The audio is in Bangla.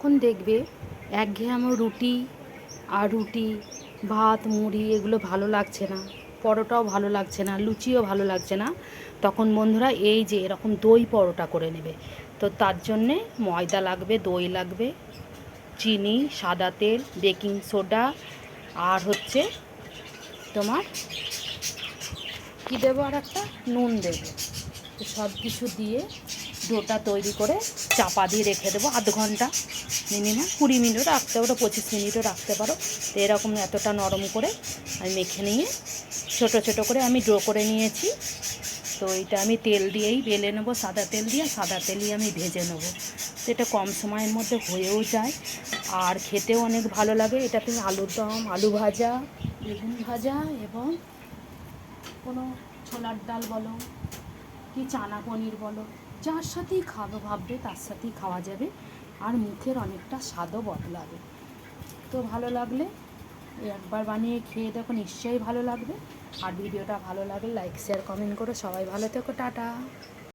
যখন দেখবে একঘেয়েমি রুটি আর রুটি ভাত মুড়ি এগুলো ভালো লাগছে না, পরোটাও ভালো লাগছে না, লুচিও ভালো লাগছে না, তখন বন্ধুরা এই যে এরকম দই পরোটা করে নেবে। তো তার জন্যে ময়দা লাগবে, দই লাগবে, চিনি, সাদা তেল, বেকিং সোডা, আর হচ্ছে তোমার কী দেবো, আর একটা নুন দেবো। তো সব কিছু দিয়ে ডোটা তৈরি করে চাপা দিয়ে রেখে দেবো আধ ঘন্টা, মিনিমাম 20 মিনিটও রাখতে পারো, 25 মিনিটও রাখতে পারো। তো এরকম এতটা নরম করে আমি মেখে নিয়ে ছোটো ছোটো করে আমি ডো করে নিয়েছি। তো এটা আমি তেল দিয়েই বেলে নেবো, সাদা তেল দিয়ে, সাদা তেলই আমি ভেজে নেবো। তো এটা কম সময়ের মধ্যে হয়েও যায় আর খেতেও অনেক ভালো লাগে। এটাতে আলুর দম, আলু ভাজা, বেগুন ভাজা এবং কোনো ছোলার ডাল বলো কি চানা পনির বলো, যার সাথেই খাবো ভাববে তার সাথেই খাওয়া যাবে আর মুখের অনেকটা স্বাদও বদলাবে। তো ভালো লাগলে একবার বানিয়ে খেয়ে দেখো, নিশ্চয়ই ভালো লাগবে। আর ভিডিওটা ভালো লাগলে লাইক শেয়ার কমেন্ট করো। সবাই ভালো থেকো, টাটা।